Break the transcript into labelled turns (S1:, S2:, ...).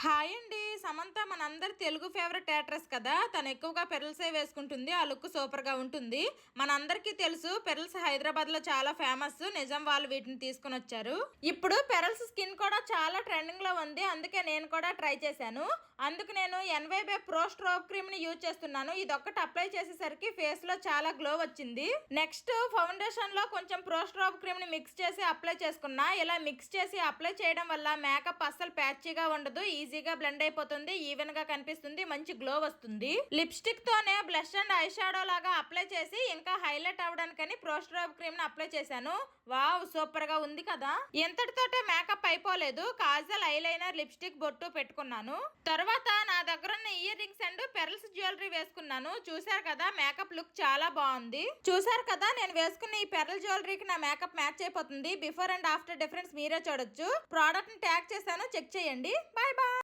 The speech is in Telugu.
S1: హాయ్ అండి. సమంత మనందరి తెలుగు ఫేవరెట్ యాక్ట్రెస్ కదా. తను ఎక్కువగా పెరల్సే వేసుకుంటుంది. ఆ లుక్ సూపర్గా ఉంటుంది. మనందరికీ తెలుసు పెరల్స్ హైదరాబాద్లో చాలా ఫేమస్. నిజం వాళ్ళు వీటిని తీసుకొని వచ్చారు. ఇప్పుడు పెరల్స్ స్కిన్ కూడా చాలా ట్రెండింగ్లో ఉంది. అందుకే నేను కూడా ట్రై చేశాను. అందుకు నేను ఎన్వైబే ప్రో స్ట్రోబ్ క్రీమ్ని యూజ్ చేస్తున్నాను. ఇది ఒక్కటి అప్లై చేసేసరికి ఫేస్లో చాలా గ్లో వచ్చింది. నెక్స్ట్ ఫౌండేషన్లో కొంచెం ప్రో స్ట్రోబ్ క్రీమ్ని మిక్స్ చేసి అప్లై చేసుకున్నా. ఇలా మిక్స్ చేసి అప్లై చేయడం వల్ల మేకప్ అస్సలు ప్యాచీగా ఉండదు. ఈజీగా బ్లెండ్ అయిపోతుంది. ఈవెన్ గా కనిపిస్తుంది. మంచి గ్లో వస్తుంది. లిప్స్టిక్ తోనే బ్లష్ అండ్ ఐ షాడో లాగా అప్లై చేసి ఇంకా హైలైట్ అవడానికని ప్రో స్ట్రోబ్ క్రీమ్ ని అప్లై చేశాను. వావ్, సూపర్ గా ఉంది కదా. ఎంతటితోటే మేకప్ అయిపోలేదు. కాజల్, ఐలైనర్, లిప్స్టిక్, బొట్టు పెట్టుకున్నాను. తర్వాత నా దగ్గర ఉన్న ear rings and pearls jewellery వేసుకున్నాను. చూసారు కదా, మేకప్ లుక్ చాలా బాగుంది. చూసారు కదా, నేను వేసుకున్న ఈ పెరల్ జ్యువెలరీకి నా మేకప్ మ్యాచ్ అయిపోతుంది. బిఫోర్ అండ్ ఆఫ్టర్ డిఫరెన్స్ మీరే చూడొచ్చు. ప్రోడక్ట్ ని ట్యాగ్ చేశాను, చెక్ చేయండి. Bye bye.